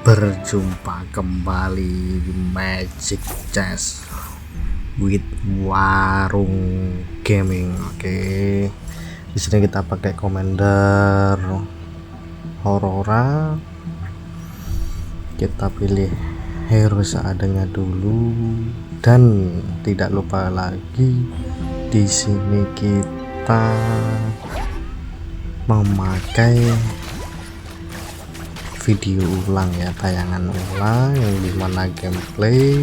Berjumpa kembali di Magic Chess with Warung Gaming. Oke. Di sini kita pakai Commander Aurora. Kita pilih hero seadanya dulu dan tidak lupa lagi di sini kita memakai video ulang ya, tayangan ulang yang dimana gameplay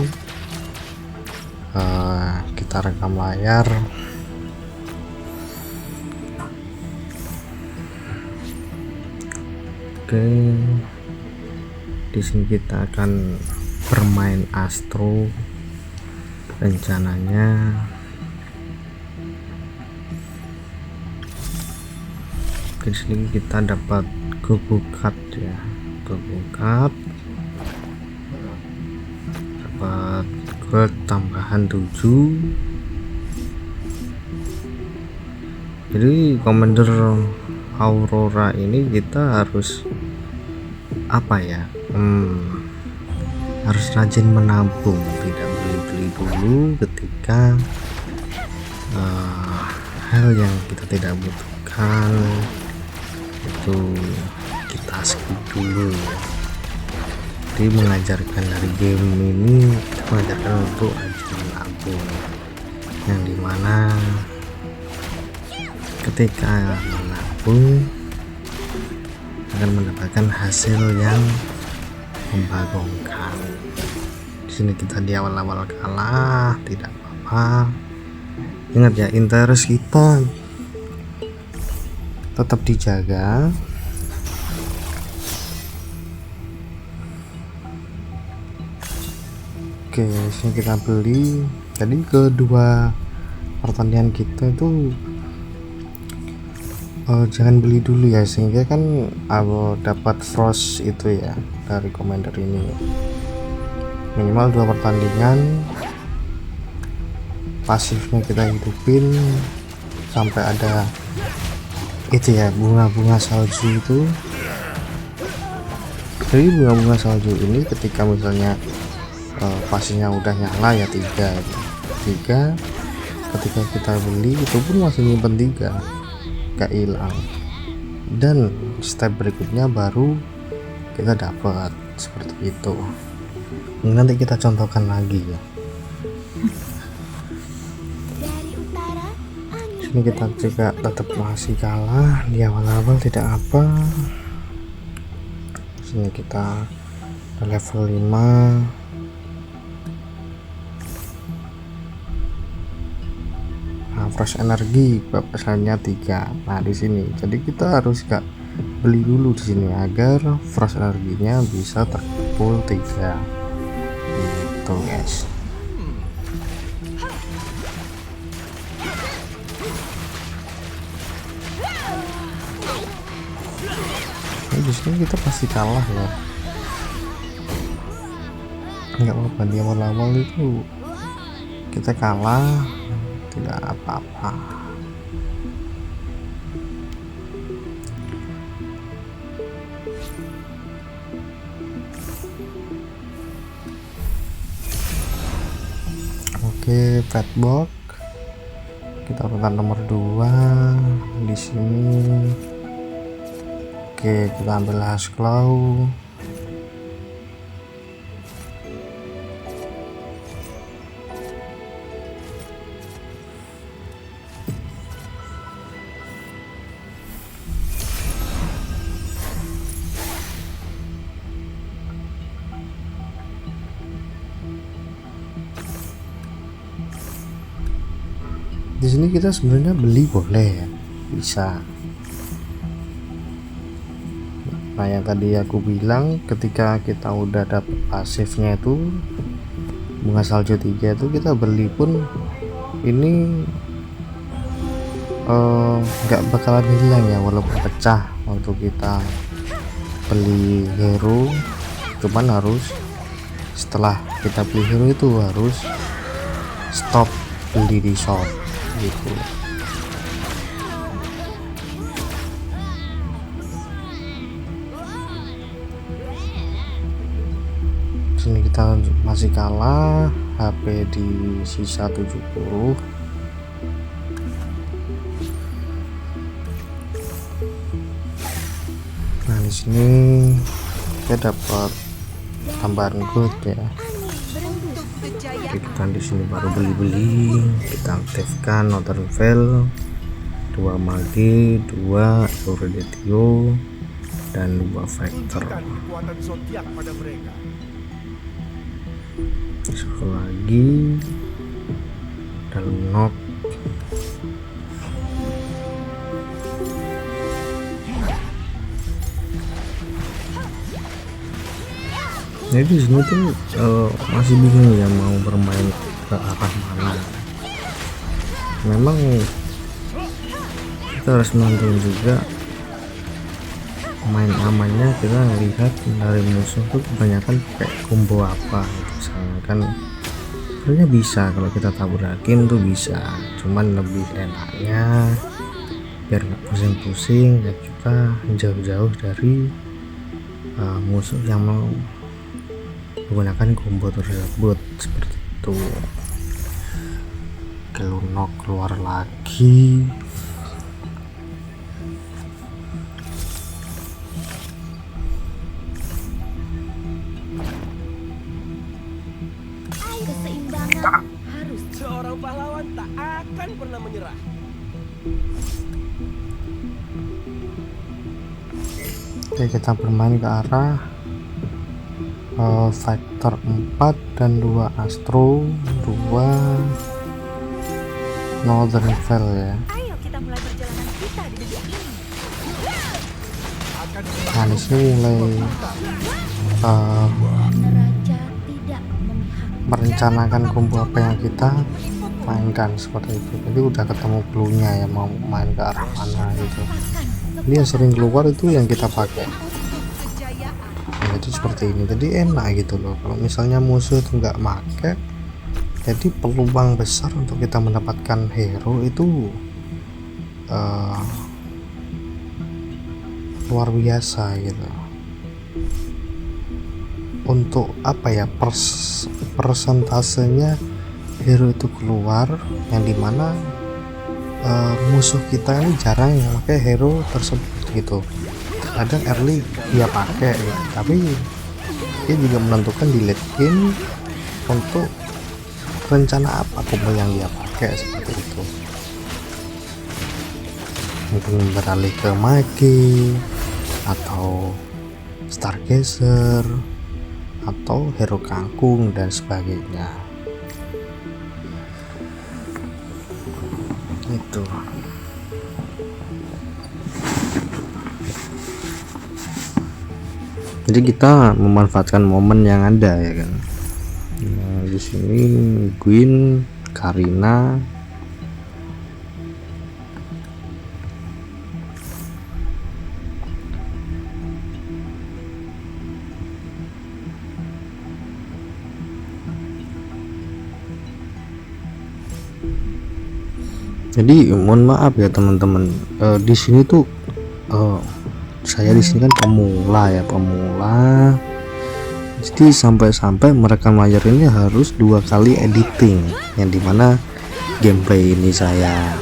kita rekam layar. Oke, di sini kita akan bermain Astro rencananya. Di sini kita dapat Goku card ya, Goku card dapat gold tambahan 7. Jadi Commander Aurora ini kita harus apa ya, harus rajin menabung, tidak beli-beli dulu ketika hal yang kita tidak butuhkan itu kita skip dulu ya. Jadi mengajarkan dari game ini, kita mengajarkan untuk rajin menabung, yang dimana ketika menabung akan mendapatkan hasil yang membagongkan. Di sini kita di awal-awal kalah tidak apa-apa. Ingat ya, interest kita tetap dijaga. Oke, sini kita beli. Jadi kedua pertandingan kita itu jangan beli dulu ya, sehingga kan dapat frost itu ya dari Commander ini. Minimal 2 pertandingan pasifnya kita hidupin sampai ada itu ya, bunga-bunga salju itu. Jadi bunga-bunga salju ini ketika misalnya pasifnya udah nyala ya 3, ketika kita beli itu pun masih nyimpen 3, gak hilang, dan step berikutnya baru kita dapat seperti itu. Nanti kita contohkan lagi ya. Sini kita juga tetap masih kalah di awal-awal, tidak apa. Sini kita level 5. Fresh energi batasannya 3. Nah di sini jadi kita harus gak beli dulu di sini agar fresh energinya bisa terkumpul 3 gitu guys. Nah, di sini kita pasti kalah ya, nggak apa-apa, di awal-awal itu kita kalah tidak apa-apa. Oke, fatbox kita urutan nomor 2 di sini. Oke, kita ambil Hasclaw. Di sini kita sebenarnya beli boleh ya, bisa. Nah yang tadi aku bilang, ketika kita udah dapet pasifnya itu bunga salju 3 itu, kita beli pun ini nggak bakalan hilang ya, walaupun pecah waktu kita beli hero. Cuman harus setelah kita beli hero itu harus stop beli di shop gitu. Sini kita masih kalah, HP di sisa 70. Nah di sini kita dapat tambahan gold ya. Oke, kita di sini baru beli, kita aktifkan Northern Veil, 2 mage, 2 Eurodetio, dan 2 Factor. Satu lagi dalam knock. Jadi di sini tuh masih bingung ya mau bermain ke arah mana. Memang kita harus menonton juga main amannya, kita lihat dari musuh tuh kebanyakan kayak combo apa gitu. Misalnya kan sebenarnya bisa kalau kita tabrakin tuh bisa, cuman lebih enaknya biar nggak pusing-pusing ya kita jauh-jauh dari musuh yang mau menggunakan combo tersebut seperti itu. Kelunok keluar lagi. Keseimbangan harus. Seorang pahlawan tak akan pernah menyerah. Oke, kita bermain ke arah Factor 4 dan 2 Astro, 2 Northern Veil ya. Ayo kita mulai perjalanan kita di dunia ini. Nah di sini mulai Neraca tidak memihak. merencanakan combo apa yang kita mainkan seperti itu. Jadi udah ketemu clue-nya ya mau main ke arah mana gitu. Ini yang sering keluar itu yang kita pakai. Nah, jadi seperti ini, jadi enak gitu loh. Kalau misalnya musuh itu nggak make, jadi peluang besar untuk kita mendapatkan hero itu luar biasa gitu. Untuk apa ya, persentasenya hero itu keluar yang dimana musuh kita ini jarang yang pakai hero tersebut gitu. Kadang early dia pakai gitu, tapi dia juga menentukan di late game untuk rencana apa combo yang dia pakai seperti itu. Mungkin beralih ke mage atau stargazer atau hero kangkung dan sebagainya. Itu jadi kita memanfaatkan momen yang ada ya kan. Nah, di sini Gwen, Karina, jadi mohon maaf ya teman-teman, di sini tuh saya di sini kan pemula, jadi sampai-sampai merekam layar ini harus 2 kali editing, yang dimana gameplay ini saya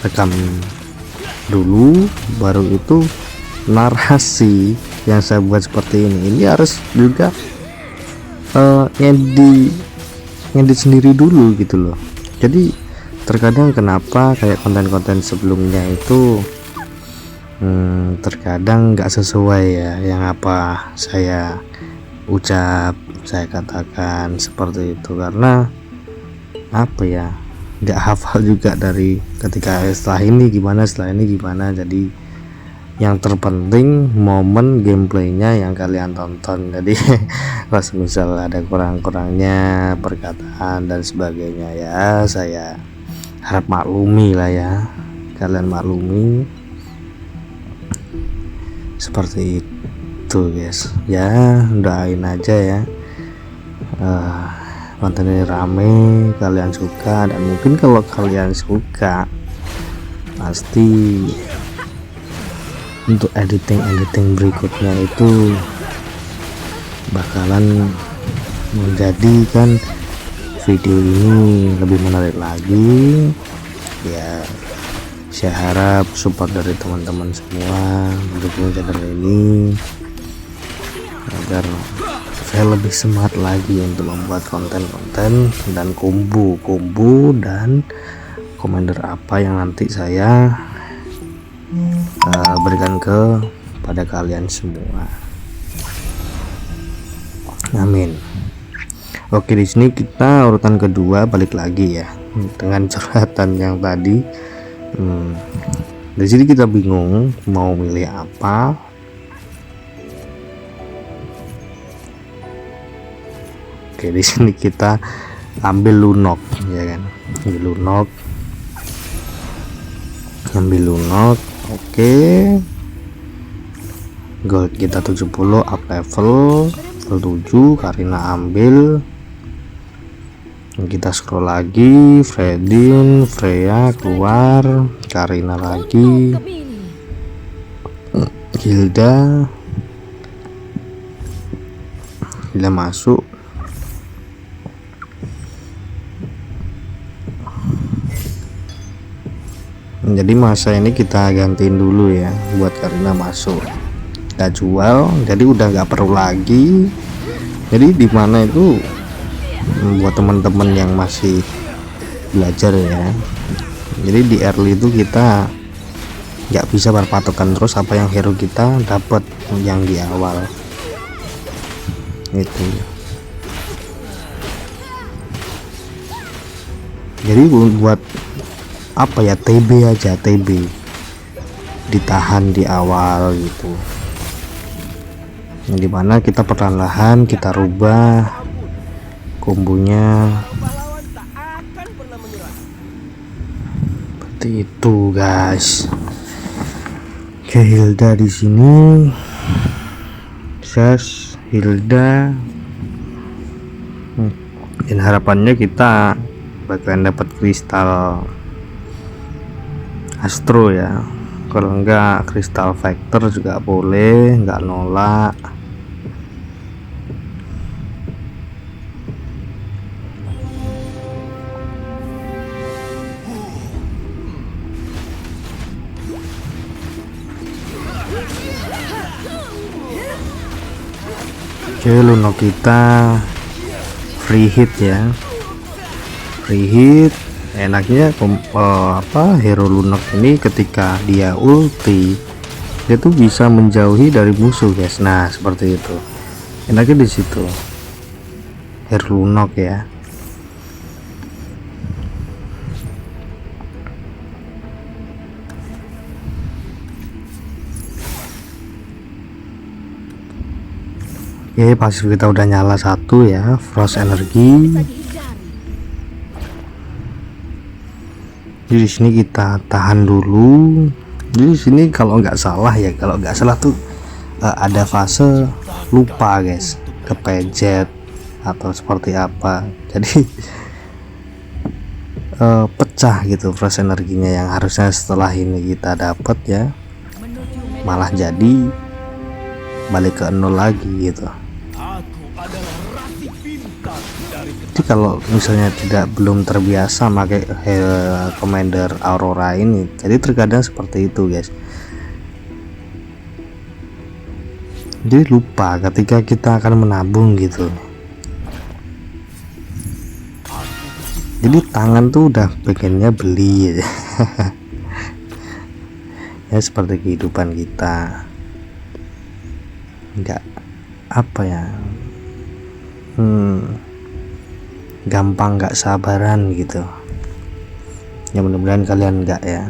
rekam dulu, baru itu narasi yang saya buat seperti ini harus juga ngedit sendiri dulu gitu loh. Jadi terkadang kenapa kayak konten-konten sebelumnya itu terkadang nggak sesuai ya yang apa saya ucap, saya katakan seperti itu, karena apa ya, nggak hafal juga dari ketika setelah ini gimana. Jadi yang terpenting momen gameplaynya yang kalian tonton. Jadi kalau misal ada kurang-kurangnya perkataan dan sebagainya ya saya harap maklumi lah ya, kalian maklumi seperti itu guys ya. Doain aja ya konten ini rame, kalian suka, dan mungkin kalau kalian suka pasti untuk editing berikutnya itu bakalan menjadikan video ini lebih menarik lagi ya. Saya harap support dari teman-teman semua mendukung channel ini agar saya lebih semangat lagi untuk membuat konten-konten dan combo dan komander apa yang nanti saya berikan kepada kalian semua. Amin. Oke, di sini kita urutan kedua balik lagi ya dengan curhatan yang tadi. Di sini kita bingung mau milih apa. Oke, di sini kita ambil lunok ya kan. Ambil lunok. Oke. Gold kita 70, up level 7. Karina ambil. Kita scroll lagi, Fredin, Freya keluar, Karina lagi, Hilda masuk. Jadi masa ini kita gantiin dulu ya buat Karina masuk, kita jual, jadi udah nggak perlu lagi. Jadi dimana itu buat teman-teman yang masih belajar ya, jadi di early itu kita nggak bisa berpatokan terus apa yang hero kita dapat yang di awal itu. Jadi buat apa ya, TB aja, TB ditahan di awal gitu, dimana kita perlahan-lahan kita rubah kombonya pahlawan tak akan pernah menyerah. seperti itu guys. Oke, Hilda di sini, Sas, Hilda, dan harapannya kita bakalan dapat kristal Astro ya. Kalau enggak kristal Vector juga boleh, enggak nolak. Oke, lunok kita free hit ya, free hit. Enaknya hero lunok ini ketika dia ulti dia tuh bisa menjauhi dari musuh guys. Nah seperti itu enaknya di situ hero lunok ya. Oke, pasif kita udah nyala satu ya, frost energi. Jadi di sini kita tahan dulu. Jadi di sini kalau nggak salah ya, tuh ada fase lupa guys, kepencet atau seperti apa. Jadi pecah gitu frost energinya yang harusnya setelah ini kita dapat ya, malah jadi balik ke nol lagi gitu. Jadi kalau misalnya belum terbiasa pakai Commander Aurora ini, jadi terkadang seperti itu guys. Jadi lupa ketika kita akan menabung gitu. Jadi tangan tuh udah pengennya beli ya. Ya seperti kehidupan kita, enggak apa ya, gampang nggak sabaran gitu ya. Mudah-mudahan kalian enggak ya,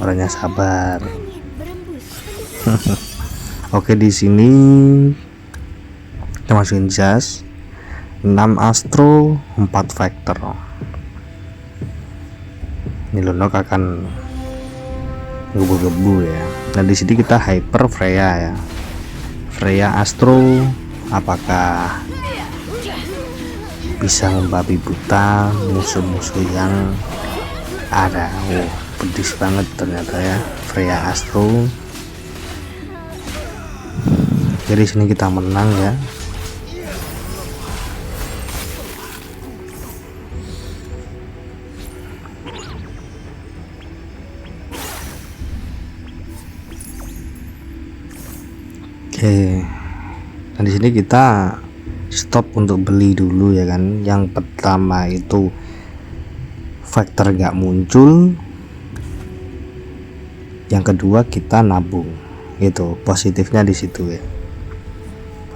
orangnya sabar. Oke, di sini kita masukin jas 6 Astro 4 Vector. Ini lunok akan gebu-gebu ya. Nah di sini kita hyper Freya ya, Freya Astro. Apakah bisa membabi buta musuh-musuh yang ada? Pedis banget ternyata ya Freya Astro. Jadi sini kita menang ya. Oke, nah di sini kita stop untuk beli dulu ya kan. Yang pertama itu factor gak muncul, yang kedua kita nabung. Itu positifnya di situ ya,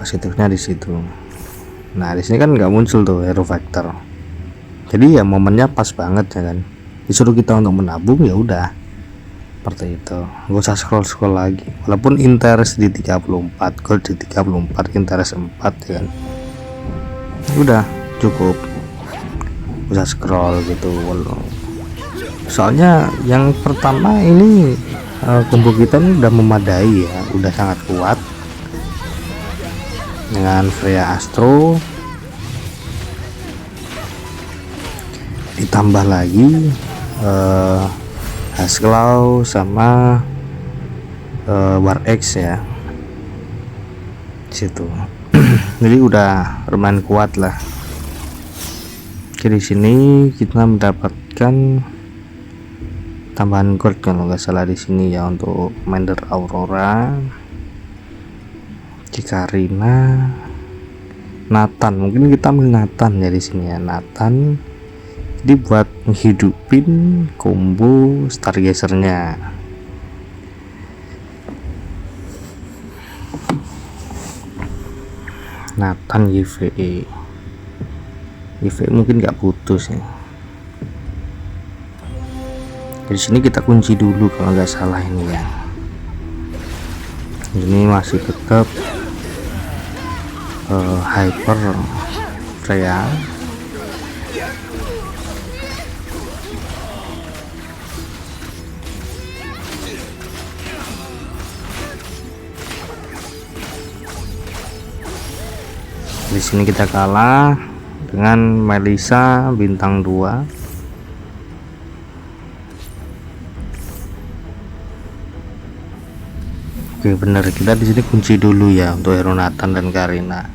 positifnya di situ. Nah di sini kan nggak muncul tuh hero factor, jadi ya momennya pas banget ya kan. Disuruh kita untuk menabung, ya udah seperti itu, nggak usah scroll lagi. Walaupun interest di 34, gold di 34, interest 4 ya kan, udah cukup, nggak usah scroll gitu. Soalnya yang pertama ini combo kita ini udah memadai ya, udah sangat kuat dengan Freya Astro, ditambah lagi Hasclaw sama War X ya situ. Jadi udah lumayan kuat lah. Oke, di sini kita mendapatkan tambahan gold kalau nggak salah di sini ya, untuk Commander Aurora, Cikarina, Nathan. Mungkin kita ambil Nathan ya di sini ya, Nathan. Jadi buat menghidupin combo Stargazernya. Nathan YVE mungkin nggak putus ya. Di sini kita kunci dulu kalau nggak salah ini ya. Ini masih tetap hyper Freya. Di sini kita kalah dengan Melissa bintang 2. Oke, bener, kita di sini kunci dulu ya untuk hero Nathan dan Karina.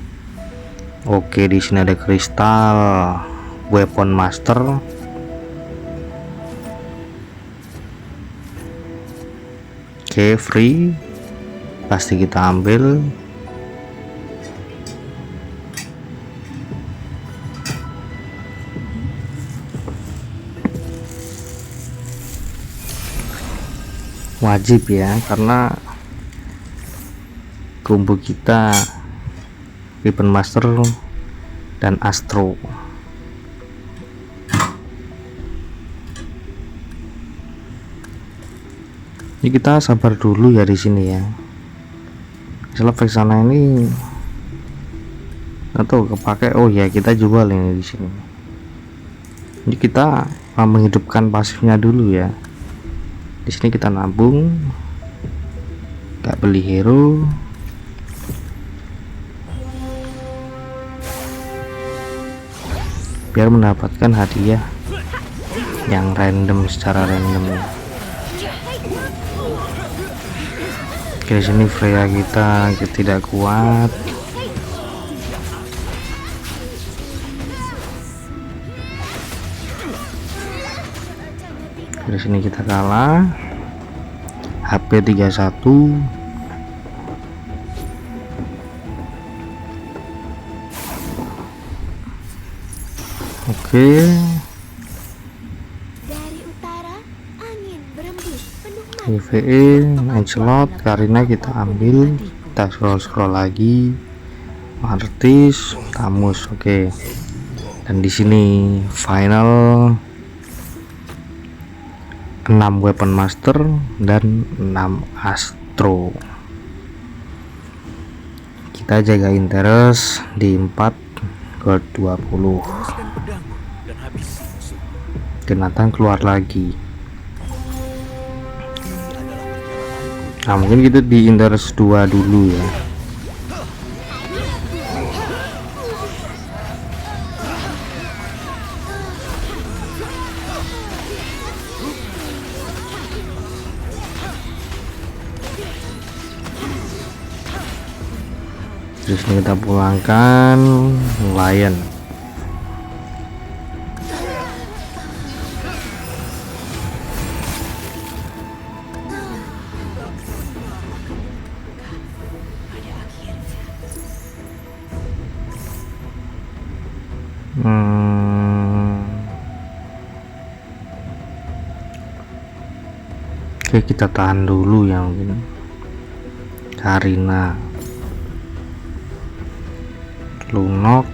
Oke, di sini ada kristal weapon master. Oke, free, pasti kita ambil. Wajib ya, karena combo kita weapon master dan Astro. Ini kita sabar dulu ya di sini ya. Misalnya Vexana ini atau kepake, oh ya kita jual ini di sini. Ini kita menghidupkan pasifnya dulu ya. Di sini kita nabung, nggak beli hero. Biar mendapatkan hadiah yang random, secara random. Oke, di sini Freya kita tidak kuat. Di sini kita kalah. HP 31. Oke. Dari utara, angin berembus penuh YVE, Lancelot, Karina kita ambil. Kita scroll lagi. Artis, Tamus. Oke. Dan di sini final 6 weapon master dan 6 Astro. Kita jaga interest di 4 gold 20. Nathan keluar lagi. Nah, mungkin kita di interest 2 dulu ya. Terus kita pulangkan Lion. Oke, kita tahan dulu ya mungkin. Karina, Lunok,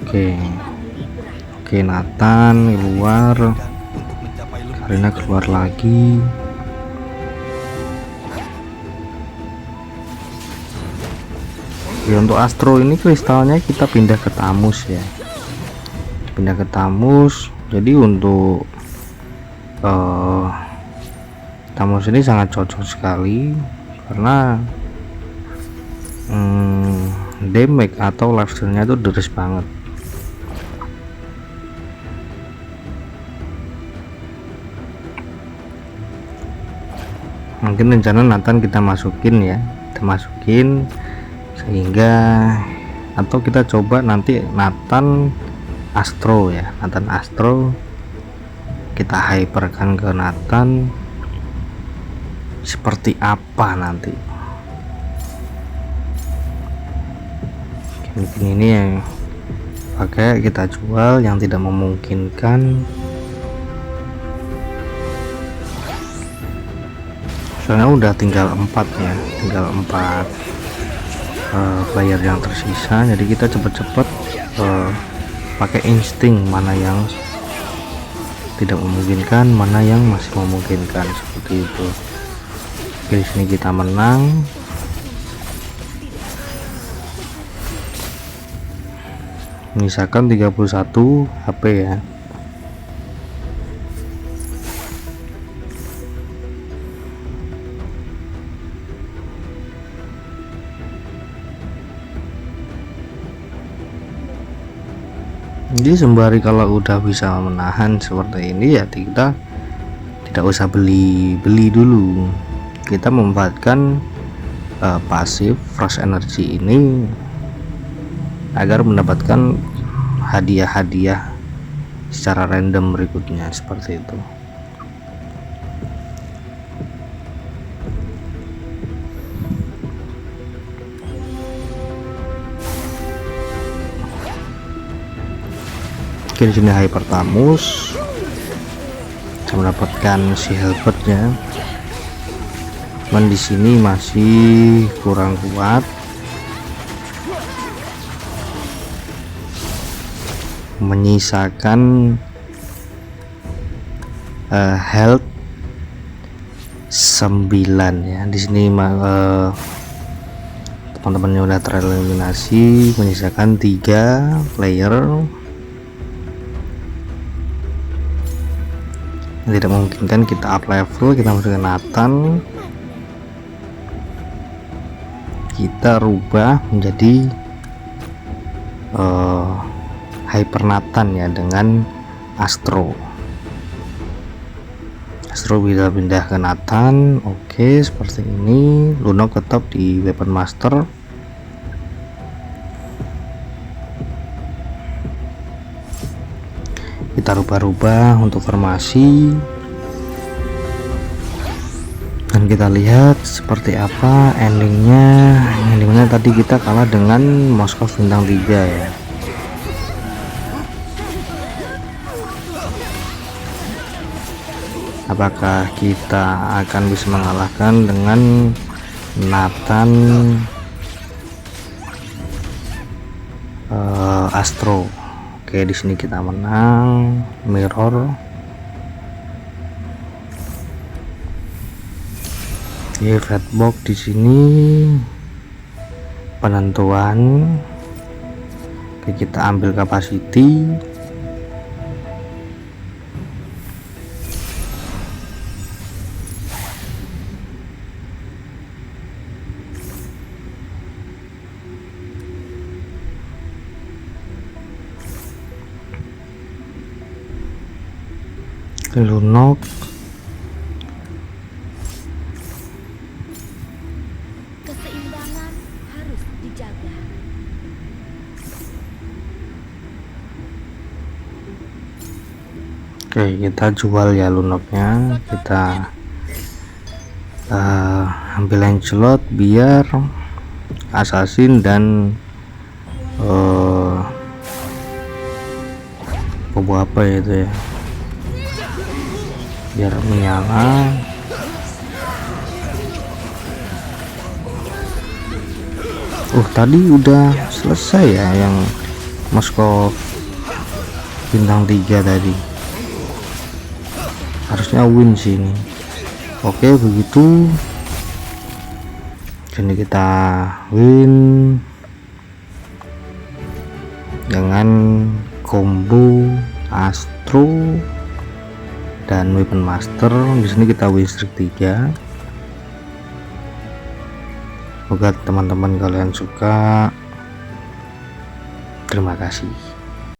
oke Nathan keluar, Karina keluar lagi. Oke, untuk Astro ini kristalnya kita pindah ke Tamus ya, pindah ke Tamus. Jadi untuk Tamus ini sangat cocok sekali karena damage atau lifesteal-nya itu deres banget. Mungkin rencana Nathan kita masukin ya, kita masukin sehingga, atau kita coba nanti Nathan Astro ya, Nathan Astro kita hyperkan ke Nathan seperti apa nanti. Mungkin ini yang pakai kita jual, yang tidak memungkinkan soalnya udah tinggal 4 ya, tinggal 4 player yang tersisa. Jadi kita cepet-cepet pakai insting, mana yang tidak memungkinkan, mana yang masih memungkinkan, seperti itu. Oke, di sini kita menang. Menyisakan 31 HP ya. Jadi sembari kalau udah bisa menahan seperti ini ya, kita tidak usah beli dulu. Kita memanfaatkan pasif frost energy ini agar mendapatkan hadiah-hadiah secara random berikutnya, seperti itu. Oke, di sini Hyper Tamus saya mendapatkan si helpernya, cuman di sini masih kurang kuat. Menyisakan health 9 ya. Di sini teman-temannya udah tereliminasi, menyisakan 3 player. Tidak memungkinkan kita up level, kita masuk ke Nathan, kita rubah menjadi Hyper Nathan ya, dengan Astro bisa pindah ke Nathan. Oke, seperti ini. Lunok tetap di Weapon Master. Kita rubah-rubah untuk formasi dan kita lihat seperti apa endingnya. Tadi kita kalah dengan Moskov bintang 3 ya. Apakah kita akan bisa mengalahkan dengan Nathan Astro? Oke, di sini kita menang. Mirror. Oke, fatbox di sini penentuan. Oke, kita ambil capacity. Lunok, keseimbangan harus dijaga. oke kita jual ya Lunoknya. Kita ambil Lancelot biar assassin dan Bobo apa ya itu ya, biar menyala. Tadi udah selesai ya yang Moskow bintang 3 tadi, harusnya win sih ini. Oke begitu, jadi kita win dengan combo Astro dan Weapon Master. Di sini kita win streak 3. Semoga teman-teman kalian suka. Terima kasih.